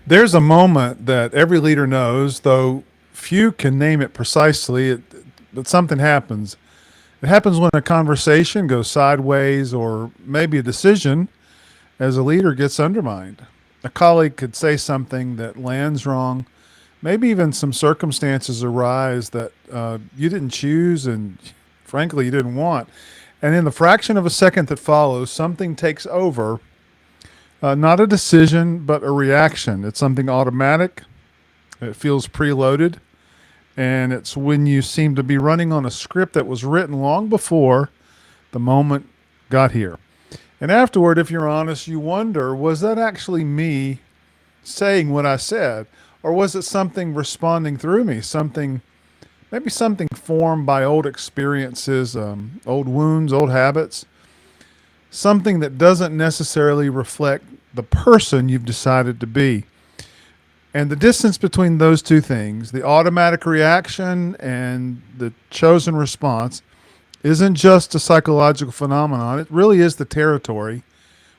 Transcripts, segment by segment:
There's a moment that every leader knows, though few can name it precisely, but something happens. It happens when a conversation goes sideways or maybe a decision as a leader gets undermined. A colleague could say something that lands wrong. Maybe even some circumstances arise that you didn't choose and, frankly, you didn't want. And in the fraction of a second that follows, something takes over. Not a decision, but a reaction. It's something automatic. It feels preloaded. And it's when you seem to be running on a script that was written long before the moment got here. And afterward, if you're honest, you wonder, was that actually me saying what I said? Or was it something responding through me? Maybe something formed by old experiences, old wounds, old habits, something that doesn't necessarily reflect the person you've decided to be. And the distance between those two things, the automatic reaction and the chosen response, isn't just a psychological phenomenon. It really is the territory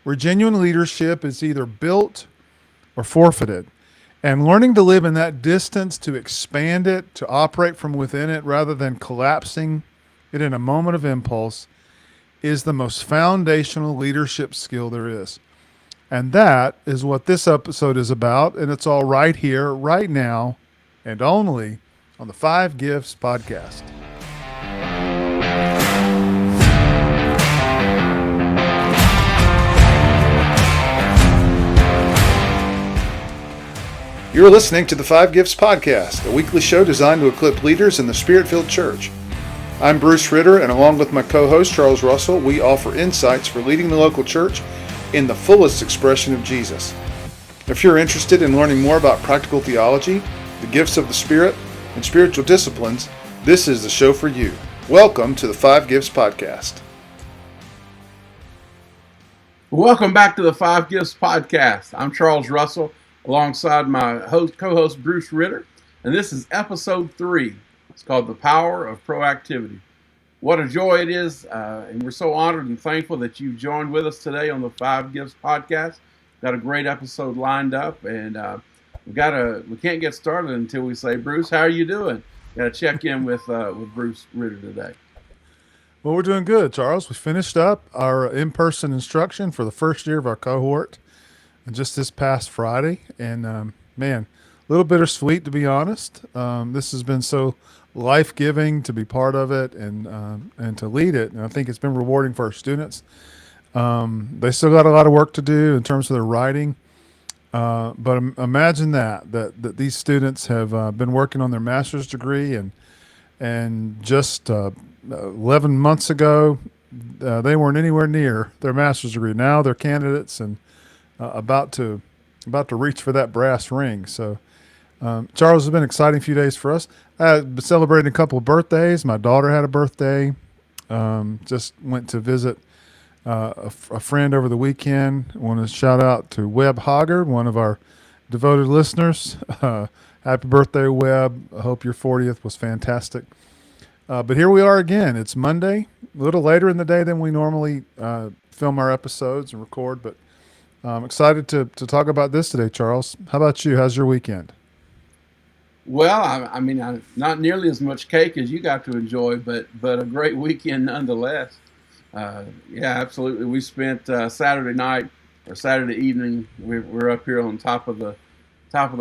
where genuine leadership is either built or forfeited. And learning to live in that distance, to expand it, to operate from within it rather than collapsing it in a moment of impulse, is the most foundational leadership skill there is. And that is what this episode is about. And it's all right here, right now, and only on the Five Gifts podcast. You're listening to the Five Gifts podcast, a weekly show designed to equip leaders in the Spirit-filled church. I'm Bruce Ritter, and along with my co-host Charles Russell, we offer insights for leading the local church in the fullest expression of Jesus. If you're interested in learning more about practical theology, the gifts of the Spirit, and spiritual disciplines, this is the show for you. Welcome to the Five Gifts podcast. Welcome back to the Five Gifts podcast. I'm Charles Russell, alongside my co-host Bruce Ritter, and this is episode 3. It's called The Power of Proactivity. What a joy it is, and we're so honored and thankful that you joined with us today on the Five Gifts podcast. Got a great episode lined up, and we can't get started until we say, Bruce, how are you doing? Got to check in with Bruce Ritter today. Well, we're doing good, Charles. We finished up our in-person instruction for the first year of our cohort just this past Friday. And man, a little bittersweet, to be honest. This has been so life-giving to be part of it and to lead it. And I think it's been rewarding for our students. They still got a lot of work to do in terms of their writing. But imagine that these students have been working on their master's degree and just 11 months ago, they weren't anywhere near their master's degree. Now they're candidates and about to reach for that brass ring. So, Charles, has been an exciting few days for us. I've been celebrating a couple of birthdays. My daughter had a birthday. Just went to visit a friend over the weekend. I want to shout out to Webb Hoggard, one of our devoted listeners. Happy birthday, Webb. I hope your 40th was fantastic. But here we are again. It's Monday, a little later in the day than we normally film our episodes and record, but I'm excited to talk about this today, Charles. How about you? How's your weekend? Well, I mean, not nearly as much cake as you got to enjoy, but a great weekend nonetheless. Yeah, absolutely. We spent Saturday night or Saturday evening. We're up here on top of the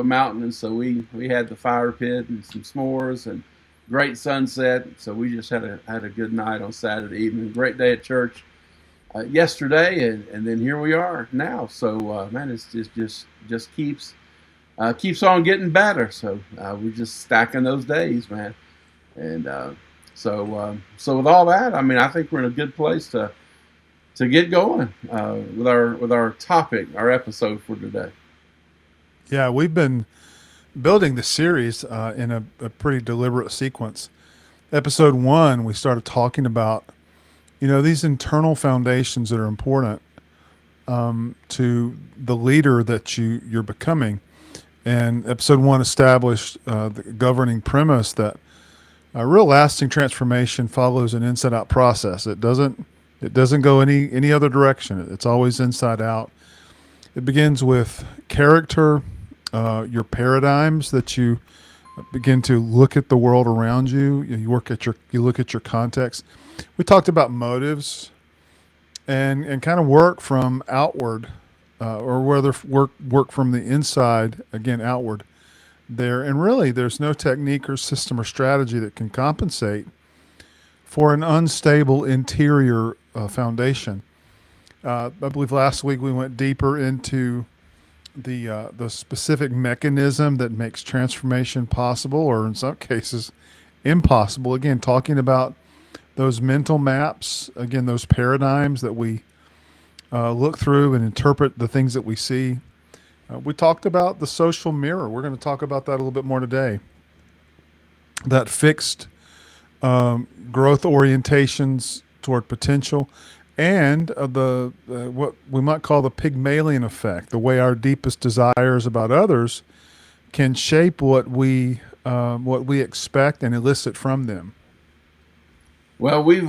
mountain, and so we had the fire pit and some s'mores and great sunset. So we just had a good night on Saturday evening. Great day at church yesterday, and then here we are now. So man, it's just keeps on getting better. So we're just stacking those days, man. And so with all that, I mean, I think we're in a good place to get going with our topic, our episode for today. Yeah, we've been building the series in a pretty deliberate sequence. Episode 1, we started talking about these internal foundations that are important to the leader that you're becoming. And episode 1 established the governing premise that a real lasting transformation follows an inside-out process. It doesn't go any other direction. It's always inside out. It begins with character, your paradigms, that you begin to look at the world around you. You look at your context. We talked about motives and kind of work from outward, or whether work from the inside again outward. There and really, there's no technique or system or strategy that can compensate for an unstable interior foundation. I believe last week we went deeper into the specific mechanism that makes transformation possible, or in some cases, impossible. Again, talking about those mental maps, again, those paradigms that we look through and interpret the things that we see. We talked about the social mirror. We're going to talk about that a little bit more today. That fixed growth orientations toward potential, and the what we might call the Pygmalion effect, the way our deepest desires about others can shape what we expect and elicit from them. Well, we've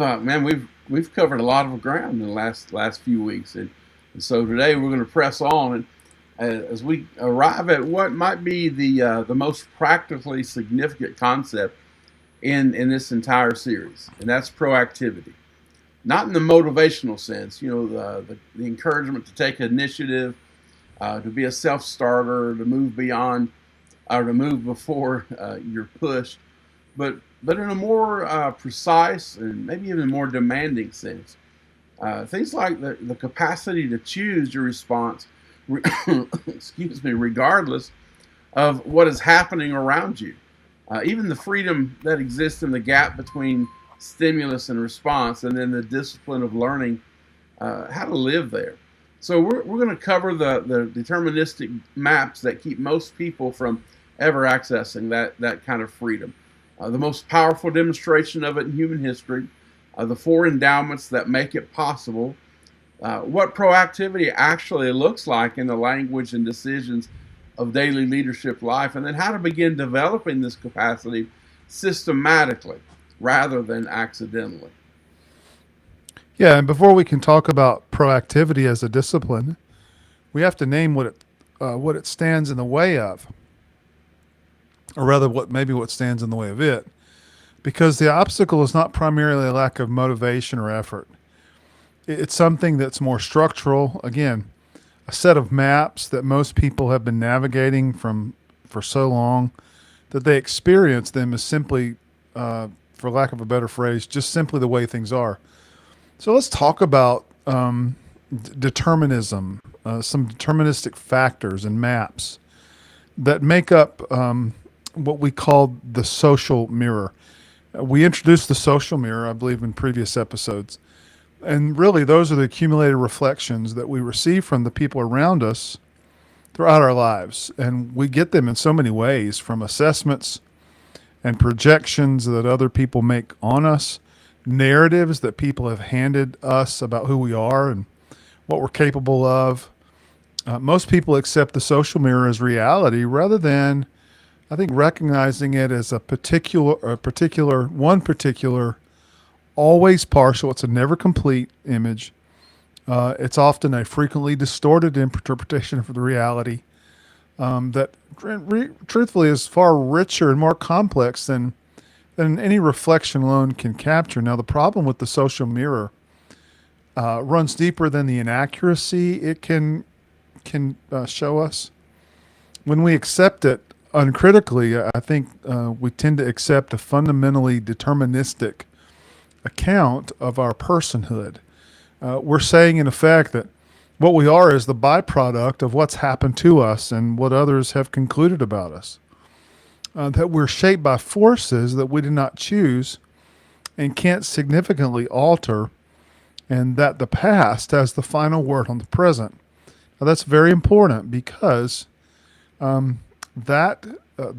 covered a lot of ground in the last few weeks, and so today we're going to press on, and as we arrive at what might be the most practically significant concept in this entire series, and that's proactivity. Not in the motivational sense, the encouragement to take initiative, to be a self starter, to move beyond, or to move before you're pushed, but in a more precise and maybe even more demanding sense. Things like the capacity to choose your response, excuse me, regardless of what is happening around you. Even the freedom that exists in the gap between stimulus and response, and then the discipline of learning how to live there. So we're going to cover the deterministic maps that keep most people from ever accessing that kind of freedom. The most powerful demonstration of it in human history, the four endowments that make it possible, what proactivity actually looks like in the language and decisions of daily leadership life, and then how to begin developing this capacity systematically rather than accidentally. Yeah, and before we can talk about proactivity as a discipline, we have to name what it stands in the way of, or rather, what stands in the way of it, because the obstacle is not primarily a lack of motivation or effort. It's something that's more structural. Again, a set of maps that most people have been navigating for so long that they experience them as simply, for lack of a better phrase, just simply the way things are. So let's talk about determinism, some deterministic factors and maps that make up what we call the social mirror. We introduced the social mirror, I believe, in previous episodes. And really, those are the accumulated reflections that we receive from the people around us throughout our lives. And we get them in so many ways, from assessments and projections that other people make on us, narratives that people have handed us about who we are and what we're capable of. Most people accept the social mirror as reality rather than, I think, recognizing it as a particular, always partial. It's a never complete image. It's often a frequently distorted interpretation of the reality that, truthfully, is far richer and more complex than any reflection alone can capture. Now, the problem with the social mirror runs deeper than the inaccuracy it can show us. When we accept it uncritically, I think we tend to accept a fundamentally deterministic account of our personhood. We're saying, in effect, that what we are is the byproduct of what's happened to us and what others have concluded about us. That we're shaped by forces that we did not choose and can't significantly alter, and that the past has the final word on the present. Now, that's very important because the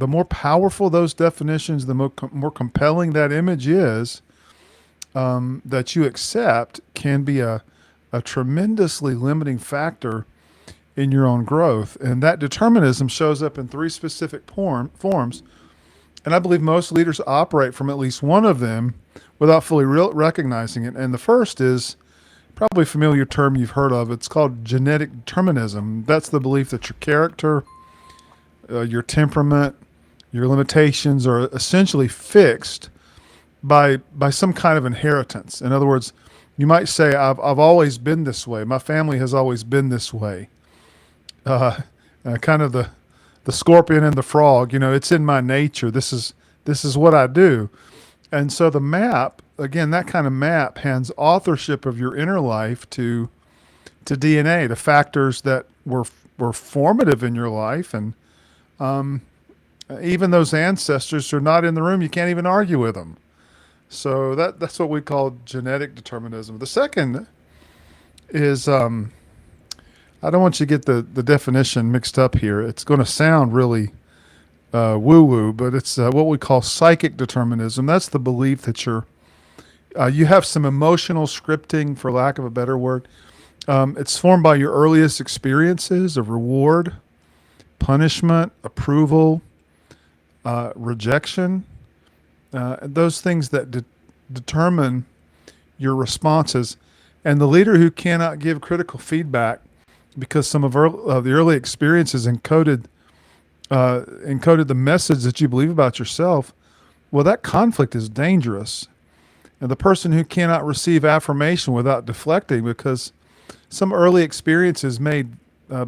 more powerful those definitions, the more compelling that image is, that you accept, can be a tremendously limiting factor in your own growth. And that determinism shows up in three specific forms. And I believe most leaders operate from at least one of them without fully recognizing it. And the first is probably a familiar term you've heard of. It's called genetic determinism. That's the belief that your character your temperament, your limitations are essentially fixed by some kind of inheritance. In other words, you might say, I've always been this way. My family has always been this way. Uh, kind of the scorpion and the frog. You know, it's in my nature. This is what I do. And so the map, again, that kind of map hands authorship of your inner life to DNA, the factors that were formative in your life, and even those ancestors who are not in the room, you can't even argue with them. So that's what we call genetic determinism. The second is I don't want you to get the definition mixed up here. It's going to sound really woo woo, but it's what we call psychic determinism. That's the belief that you have some emotional scripting, for lack of a better word. It's formed by your earliest experiences of reward, punishment, approval, rejection, those things that determine your responses. And the leader who cannot give critical feedback because some of the early experiences encoded the message that you believe about yourself, well, that conflict is dangerous. And the person who cannot receive affirmation without deflecting because some early experiences made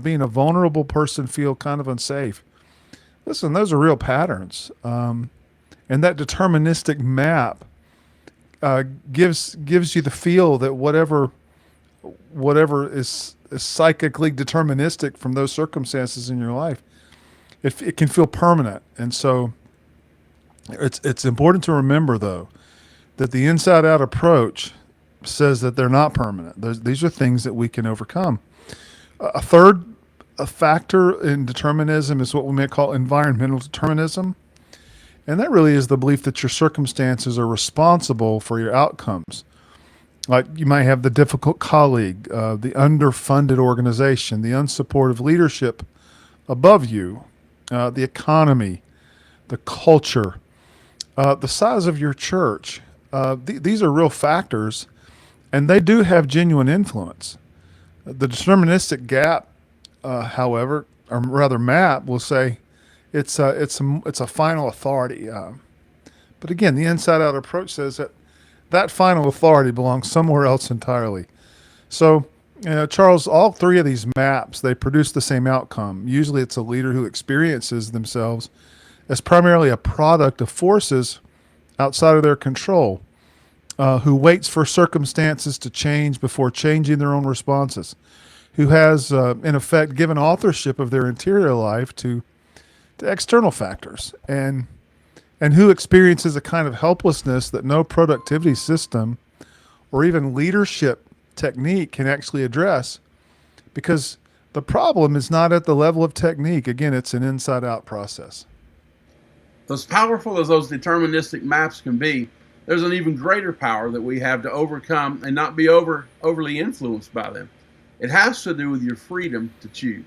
being a vulnerable person feel kind of unsafe. Listen, those are real patterns. And that deterministic map gives you the feel that whatever is psychically deterministic from those circumstances in your life, it can feel permanent. And so it's important to remember, though, that the inside-out approach says that they're not permanent. These are things that we can overcome. A third factor in determinism is what we may call environmental determinism. And that really is the belief that your circumstances are responsible for your outcomes. Like you might have the difficult colleague, the underfunded organization, the unsupportive leadership above you, the economy, the culture, the size of your church. These are real factors, and they do have genuine influence. The deterministic gap, however, or rather map, will say it's a final authority. But again, the inside-out approach says that final authority belongs somewhere else entirely. So, Charles, all three of these maps, they produce the same outcome. Usually it's a leader who experiences themselves as primarily a product of forces outside of their control, who waits for circumstances to change before changing their own responses, who has, in effect, given authorship of their interior life to external factors, and who experiences a kind of helplessness that no productivity system or even leadership technique can actually address, because the problem is not at the level of technique. Again, it's an inside-out process. As powerful as those deterministic maps can be, there's an even greater power that we have to overcome and not be overly influenced by them. It has to do with your freedom to choose.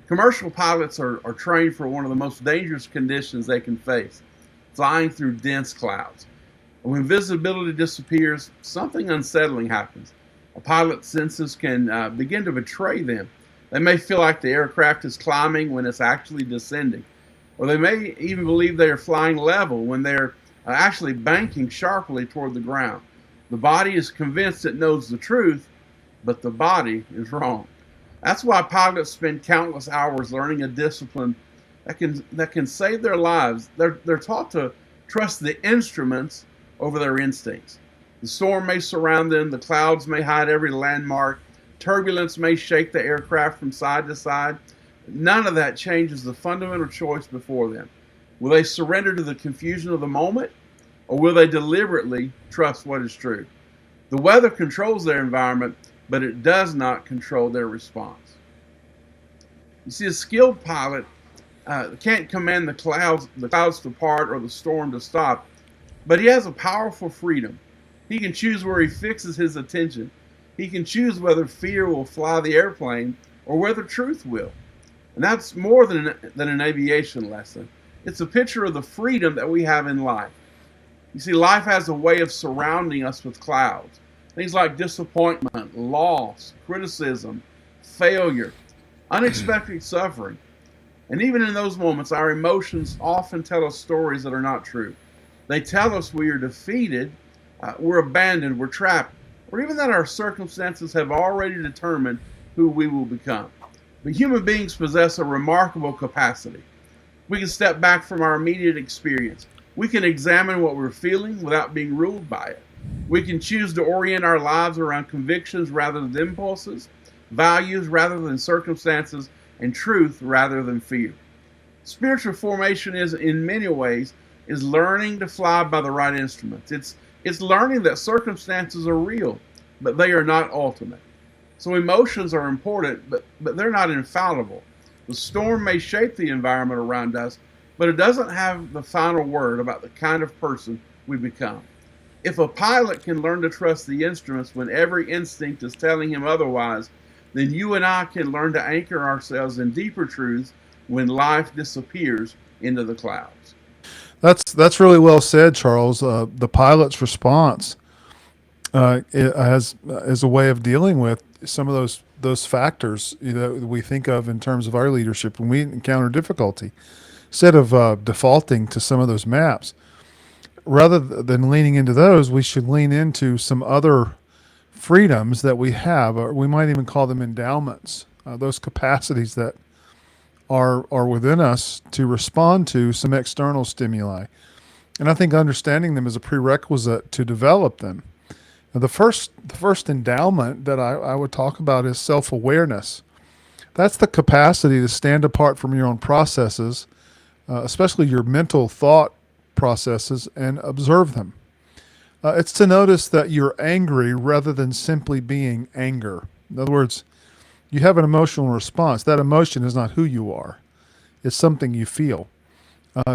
Commercial pilots are trained for one of the most dangerous conditions they can face, flying through dense clouds. And when visibility disappears, something unsettling happens. A pilot's senses can begin to betray them. They may feel like the aircraft is climbing when it's actually descending, or they may even believe they are flying level when they're actually banking sharply toward the ground. The body is convinced it knows the truth, but the body is wrong. That's why pilots spend countless hours learning a discipline that can save their lives. They're taught to trust the instruments over their instincts. The storm may surround them, the clouds may hide every landmark, turbulence may shake the aircraft from side to side. None of that changes the fundamental choice before them. Will they surrender to the confusion of the moment, or will they deliberately trust what is true? The weather controls their environment, but it does not control their response. You see, a skilled pilot can't command the clouds to part or the storm to stop, but he has a powerful freedom. He can choose where he fixes his attention. He can choose whether fear will fly the airplane or whether truth will. And that's more than an aviation lesson. It's a picture of the freedom that we have in life. You see, life has a way of surrounding us with clouds. Things like disappointment, loss, criticism, failure, unexpected suffering. And even in those moments, our emotions often tell us stories that are not true. They tell us we are defeated, we're abandoned, we're trapped, or even that our circumstances have already determined who we will become. But human beings possess a remarkable capacity. We can step back from our immediate experience. We can examine what we're feeling without being ruled by it. We can choose to orient our lives around convictions rather than impulses, values rather than circumstances, and truth rather than fear. Spiritual formation is, in many ways, is learning to fly by the right instruments. It's learning that circumstances are real, but they are not ultimate. So emotions are important, but they're not infallible. The storm may shape the environment around us, but it doesn't have the final word about the kind of person we become. If a pilot can learn to trust the instruments when every instinct is telling him otherwise, then you and I can learn to anchor ourselves in deeper truths when life disappears into the clouds. That's really well said, Charles. The pilot's response as a way of dealing with some of those factors that we think of in terms of our leadership when we encounter difficulty. Instead of defaulting to some of those maps, rather than leaning into those, we should lean into some other freedoms that we have, or we might even call them endowments, those capacities that are within us to respond to some external stimuli. And I think understanding them is a prerequisite to develop them. Now, the first endowment that I would talk about is self-awareness. That's the capacity to stand apart from your own processes, especially your mental thought processes, and observe them. It's to notice that you're angry rather than simply being anger. In other words, you have an emotional response. That emotion is not who you are, it's something you feel.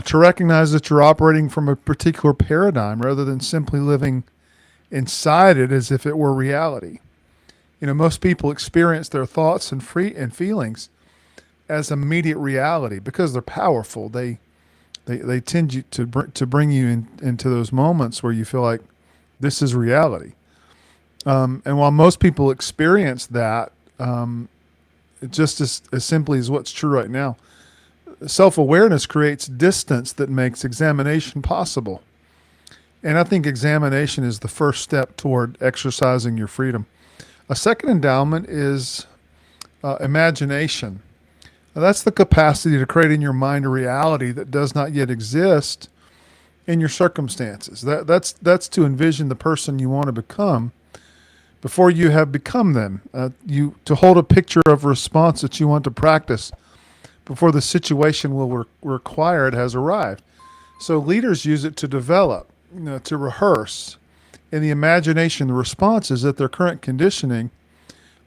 To recognize that you're operating from a particular paradigm rather than simply living inside it as if it were reality. Most people experience their thoughts and feelings as immediate reality because they're powerful. They tend to bring you into those moments where you feel like this is reality. And while most people experience that just as simply as what's true right now, self-awareness creates distance that makes examination possible. And I think examination is the first step toward exercising your freedom. A second endowment is imagination. Now, that's the capacity to create in your mind a reality that does not yet exist in your circumstances. That's to envision the person you want to become before you have become them. You to hold a picture of a response that you want to practice before the situation will require it has arrived. So leaders use it to develop, to rehearse. In the imagination, the responses that their current conditioning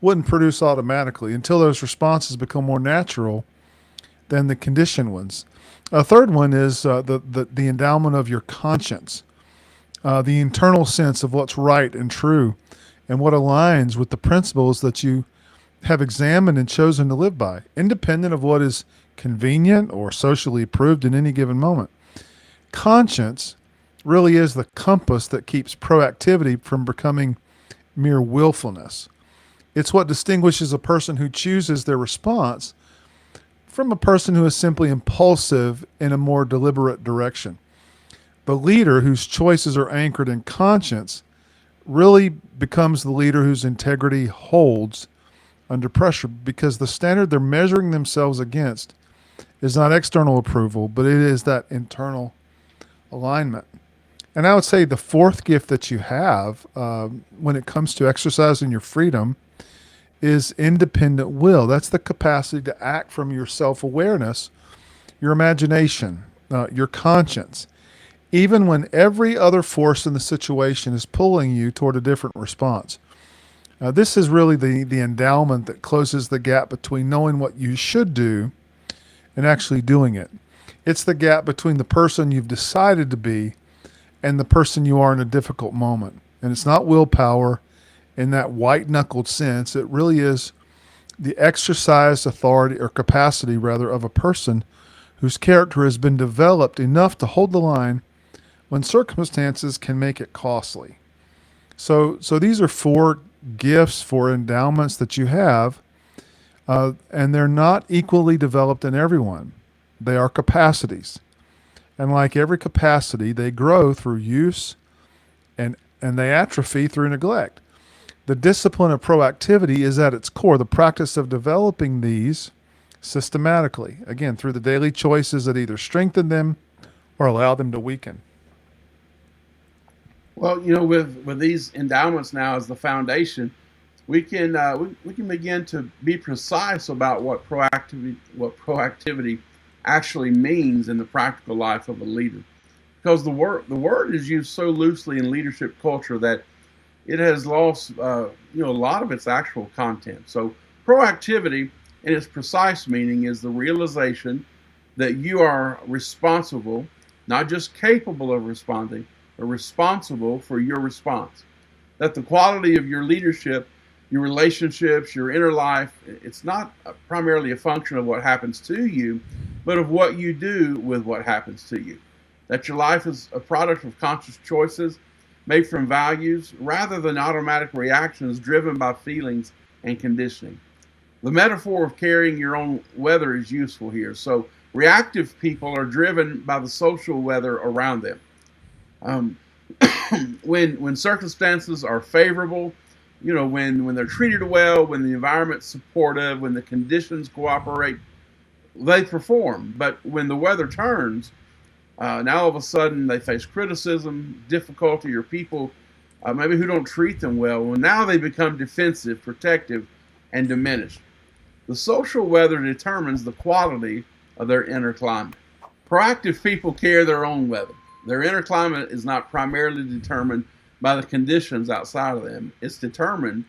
wouldn't produce automatically until those responses become more natural than the conditioned ones. A third one is the endowment of your conscience, the internal sense of what's right and true and what aligns with the principles that you have examined and chosen to live by, independent of what is convenient or socially approved in any given moment. Conscience really is the compass that keeps proactivity from becoming mere willfulness. It's what distinguishes a person who chooses their response from a person who is simply impulsive in a more deliberate direction. The leader whose choices are anchored in conscience really becomes the leader whose integrity holds under pressure because the standard they're measuring themselves against is not external approval, but it is that internal alignment. And I would say the fourth gift that you have when it comes to exercising your freedom is independent will. That's the capacity to act from your self-awareness, your imagination, your conscience, even when every other force in the situation is pulling you toward a different response. This is really the endowment that closes the gap between knowing what you should do and actually doing it. It's the gap between the person you've decided to be and the person you are in a difficult moment. And it's not willpower in that white-knuckled sense. It really is the exercised authority or capacity, rather, of a person whose character has been developed enough to hold the line when circumstances can make it costly. So these are four gifts, four endowments that you have and they're not equally developed in everyone. They are capacities. And like every capacity, they grow through use and they atrophy through neglect. The discipline of proactivity is at its core the practice of developing these systematically, again, through the daily choices that either strengthen them or allow them to weaken. Well, with these endowments now as the foundation, we can begin to be precise about what proactivity actually means in the practical life of a leader. Because the word is used so loosely in leadership culture that it has lost a lot of its actual content. So proactivity, in its precise meaning, is the realization that you are responsible, not just capable of responding, but responsible for your response. That the quality of your leadership, your relationships, your inner life, it's not primarily a function of what happens to you, but of what you do with what happens to you. That your life is a product of conscious choices made from values rather than automatic reactions driven by feelings and conditioning. The metaphor of carrying your own weather is useful here. So, reactive people are driven by the social weather around them. Um, when circumstances are favorable, when they're treated well, when the environment's supportive, when the conditions cooperate, they perform. But when the weather turns, now all of a sudden they face criticism, difficulty, or people maybe who don't treat them well. Well, now they become defensive, protective, and diminished. The social weather determines the quality of their inner climate. Proactive people carry their own weather. Their inner climate is not primarily determined by the conditions outside of them. It's determined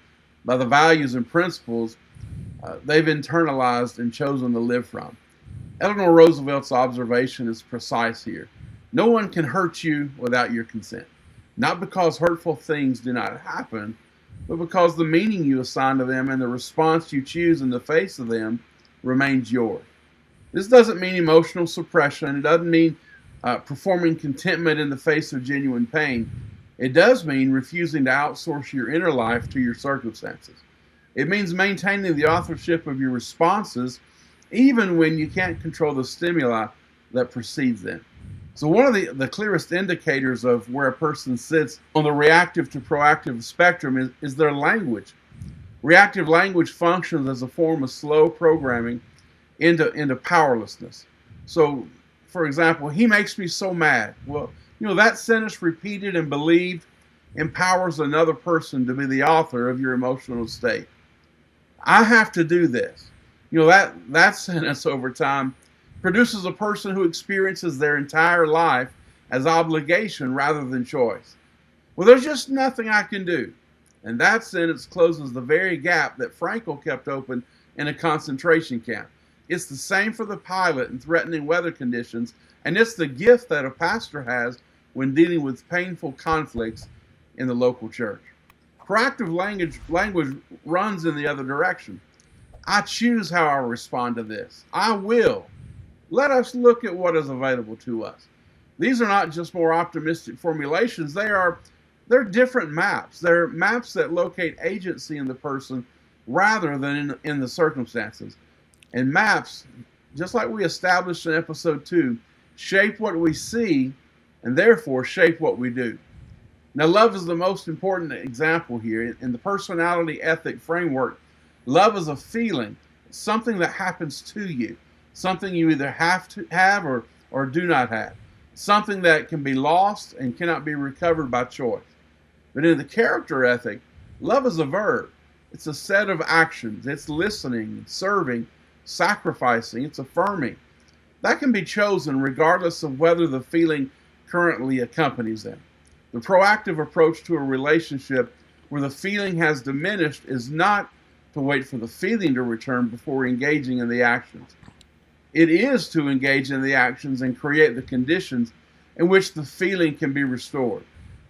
by the values and principles they've internalized and chosen to live from. Eleanor Roosevelt's observation is precise here. No one can hurt you without your consent. Not because hurtful things do not happen, but because the meaning you assign to them and the response you choose in the face of them remains yours. This doesn't mean emotional suppression. It doesn't mean performing contentment in the face of genuine pain. It does mean refusing to outsource your inner life to your circumstances. It means maintaining the authorship of your responses even when you can't control the stimuli that precedes them. So, one of the clearest indicators of where a person sits on the reactive to proactive spectrum is their language. Reactive language functions as a form of slow programming into powerlessness. So, for example, he makes me so mad. Well, that sentence repeated and believed empowers another person to be the author of your emotional state. I have to do this. That sentence over time produces a person who experiences their entire life as obligation rather than choice. Well, there's just nothing I can do. And that sentence closes the very gap that Frankel kept open in a concentration camp. It's the same for the pilot in threatening weather conditions, and it's the gift that a pastor has when dealing with painful conflicts in the local church. Proactive language runs in the other direction. I choose how I respond to this. I will. Let us look at what is available to us. These are not just more optimistic formulations. They're different maps. They're maps that locate agency in the person rather than in the circumstances. And maps, just like we established in episode 2, shape what we see and therefore shape what we do. Now, love is the most important example here. In the personality ethic framework, love is a feeling, something that happens to you, something you either have to have or do not have, something that can be lost and cannot be recovered by choice. But in the character ethic, love is a verb. It's a set of actions. It's listening, it's serving, sacrificing, it's affirming. That can be chosen regardless of whether the feeling currently accompanies them. The proactive approach to a relationship where the feeling has diminished is not to wait for the feeling to return before engaging in the actions. It is to engage in the actions and create the conditions in which the feeling can be restored.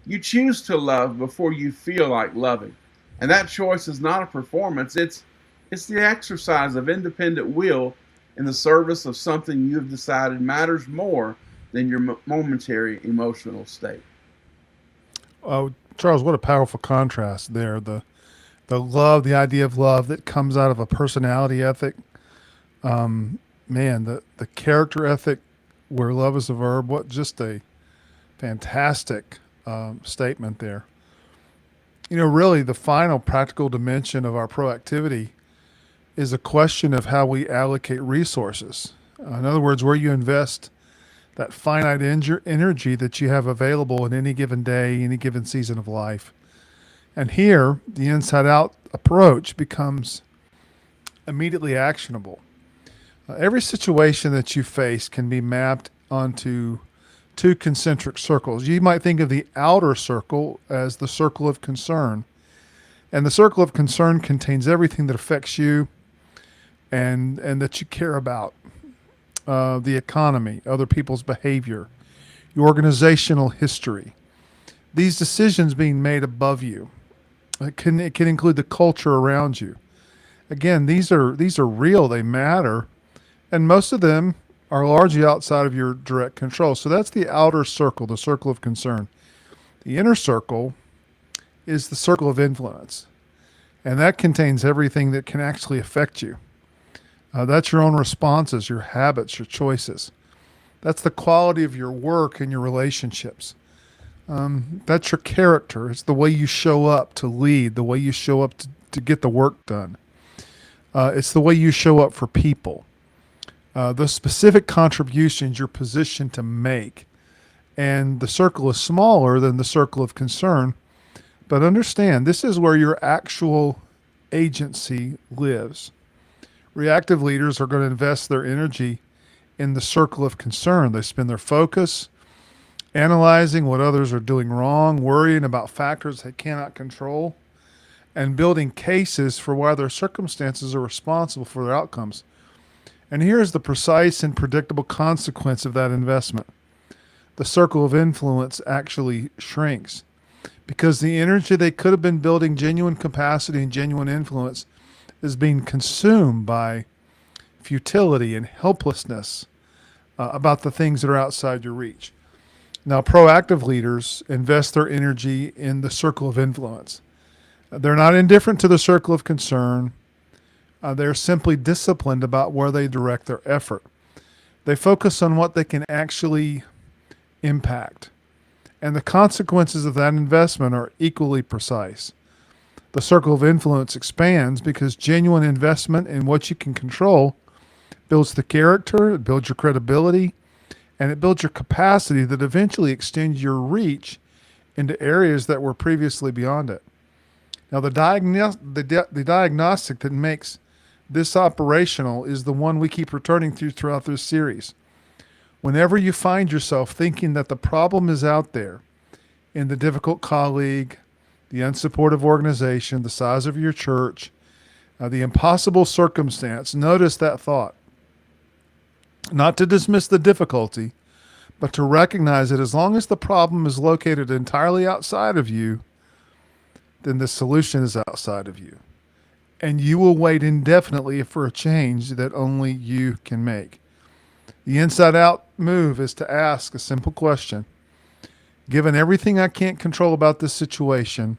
You choose to love before you feel like loving. And that choice is not a performance, it's the exercise of independent will in the service of something you have decided matters more than your momentary emotional state. Oh, Charles, what a powerful contrast there. The The love, the idea of love that comes out of a personality ethic. Man, the character ethic where love is a verb. What just a fantastic statement there. Really, the final practical dimension of our proactivity is a question of how we allocate resources. In other words, where you invest that finite energy that you have available in any given day, any given season of life. And here, the inside out approach becomes immediately actionable. Every situation that you face can be mapped onto two concentric circles. You might think of the outer circle as the circle of concern. And the circle of concern contains everything that affects you and that you care about. The economy, other people's behavior, your organizational history. These decisions being made above you. It can include the culture around you. Again, these are real. They matter, and most of them are largely outside of your direct control. So that's the outer circle, the circle of concern. The inner circle is the circle of influence, and that contains everything that can actually affect you. That's your own responses, your habits, your choices. That's the quality of your work and your relationships. That's your character. It's the way you show up to lead, the way you show up to get the work done. It's the way you show up for people. The specific contributions you're positioned to make. And the circle is smaller than the circle of concern. But understand, this is where your actual agency lives. Reactive leaders are going to invest their energy in the circle of concern. They spend their focus analyzing what others are doing wrong, worrying about factors they cannot control, and building cases for why their circumstances are responsible for their outcomes. And here's the precise and predictable consequence of that investment. The circle of influence actually shrinks because the energy they could have been building genuine capacity and genuine influence is being consumed by futility and helplessness about the things that are outside your reach. Now, proactive leaders invest their energy in the circle of influence. They're not indifferent to the circle of concern. They're simply disciplined about where they direct their effort. They focus on what they can actually impact. And the consequences of that investment are equally precise. The circle of influence expands because genuine investment in what you can control builds the character, it builds your credibility, and it builds your capacity that eventually extends your reach into areas that were previously beyond it. Now, the diagnostic that makes this operational is the one we keep returning to throughout this series. Whenever you find yourself thinking that the problem is out there in the difficult colleague, the unsupportive organization, the size of your church, the impossible circumstance, notice that thought. Not to dismiss the difficulty, but to recognize that as long as the problem is located entirely outside of you, then the solution is outside of you. And you will wait indefinitely for a change that only you can make. The inside out move is to ask a simple question. Given everything I can't control about this situation,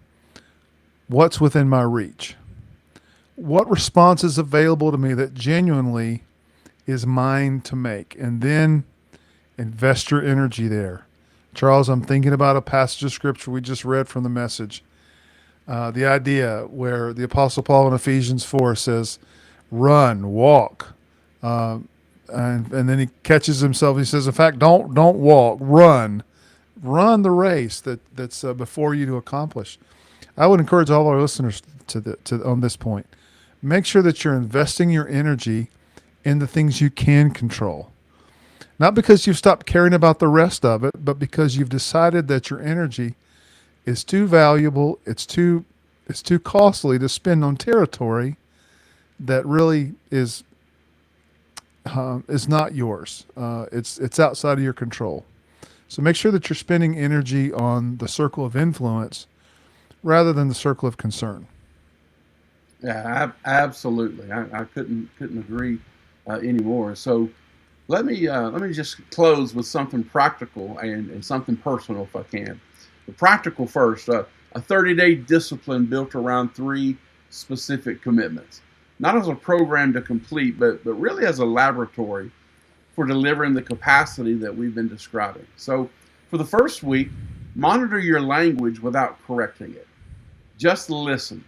what's within my reach? What response is available to me that genuinely is mine to make? And then invest your energy there. Charles, I'm thinking about a passage of scripture we just read from the Message. The idea where the Apostle Paul in Ephesians 4 says, run, walk. And then he catches himself. He says, in fact, don't walk, run. Run the race that's before you to accomplish. I would encourage all our listeners on this point. Make sure that you're investing your energy in the things you can control. Not because you've stopped caring about the rest of it, but because you've decided that your energy is too valuable, it's too costly to spend on territory that really is not yours. It's outside of your control. So make sure that you're spending energy on the circle of influence rather than the circle of concern. Yeah, absolutely. I couldn't agree anymore. So let me just close with something practical and something personal, if I can. The practical first. A 30-day discipline built around three specific commitments, not as a program to complete, but really as a laboratory for delivering the capacity that we've been describing. So for the first week, monitor your language without correcting it. Just listen.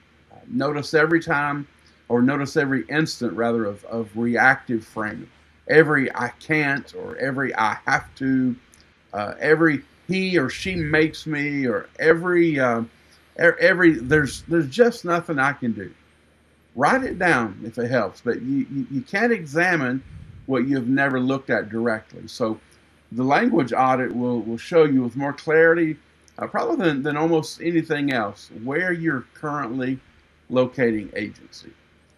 Notice every time, or notice every instant rather, of reactive framing. Every I can't, or every I have to, every he or she makes me, or every there's just nothing I can do. Write it down if it helps, but you can't examine what you've never looked at directly. So the language audit will show you with more clarity, probably than almost anything else, where you're currently locating agency.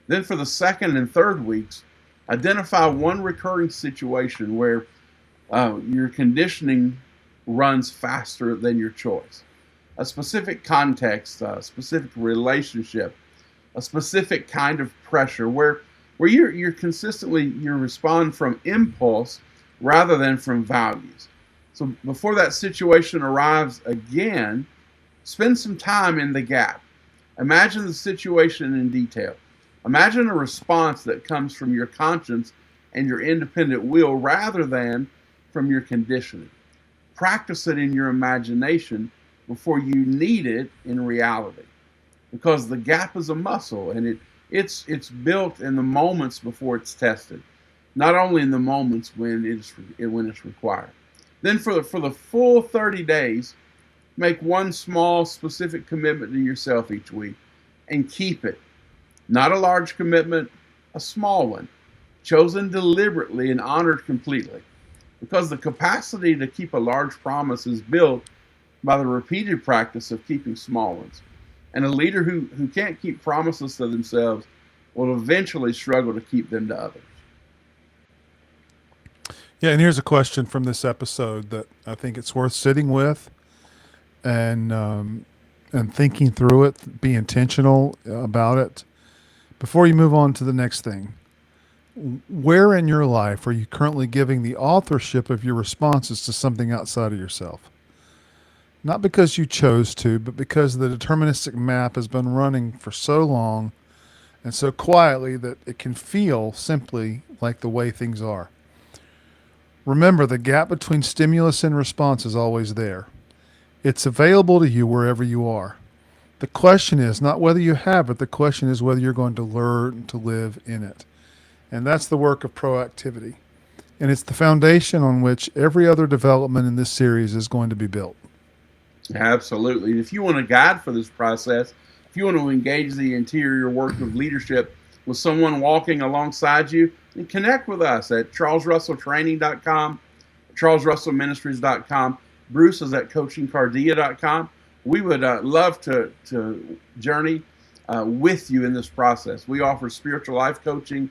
Then for the second and third weeks, identify one recurring situation where your conditioning runs faster than your choice. A specific context, a specific relationship, a specific kind of pressure where you're consistently, you respond from impulse rather than from values. So before that situation arrives again, spend some time in the gap. Imagine the situation in detail. Imagine a response that comes from your conscience and your independent will rather than from your conditioning. Practice it in your imagination before you need it in reality, because the gap is a muscle, and it's built in the moments before it's tested, not only in the moments when it's required. Then for the full 30 days, make one small specific commitment to yourself each week and keep it. Not a large commitment, a small one, chosen deliberately and honored completely. Because the capacity to keep a large promise is built by the repeated practice of keeping small ones. And a leader who can't keep promises to themselves will eventually struggle to keep them to others. Yeah, and here's a question from this episode that I think it's worth sitting with and thinking through it. Be intentional about it. Before you move on to the next thing, where in your life are you currently giving the authorship of your responses to something outside of yourself? Not because you chose to, but because the deterministic map has been running for so long and so quietly that it can feel simply like the way things are. Remember, the gap between stimulus and response is always there. It's available to you wherever you are. The question is not whether you have it, the question is whether you're going to learn to live in it. And that's the work of proactivity. And it's the foundation on which every other development in this series is going to be built. Absolutely. If you want a guide for this process, if you want to engage the interior work of leadership with someone walking alongside you, then connect with us at charlesrusselltraining.com, charlesrussellministries.com. Bruce is at coachingcardia.com. We would love to journey with you in this process. We offer spiritual life coaching,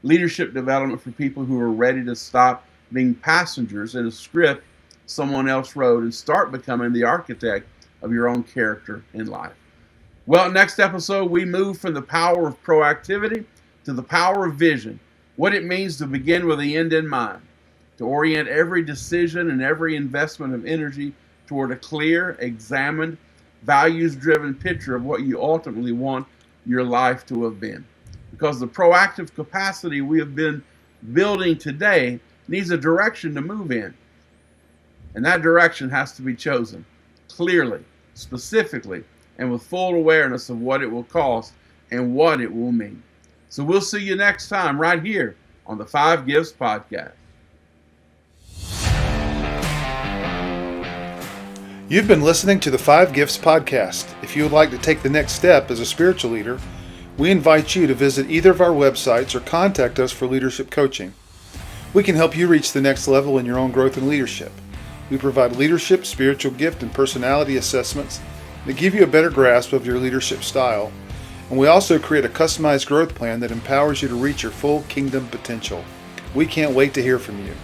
leadership development for people who are ready to stop being passengers in a script someone else wrote and start becoming the architect of your own character in life. Well, next episode, we move from the power of proactivity to the power of vision, what it means to begin with the end in mind, to orient every decision and every investment of energy toward a clear, examined, values-driven picture of what you ultimately want your life to have been. Because the proactive capacity we have been building today needs a direction to move in. And that direction has to be chosen clearly, specifically, and with full awareness of what it will cost and what it will mean. So we'll see you next time right here on the 5 Gifts Podcast. You've been listening to the 5 Gifts Podcast. If you would like to take the next step as a spiritual leader, we invite you to visit either of our websites or contact us for leadership coaching. We can help you reach the next level in your own growth and leadership. We provide leadership, spiritual gift, and personality assessments that give you a better grasp of your leadership style. And we also create a customized growth plan that empowers you to reach your full kingdom potential. We can't wait to hear from you.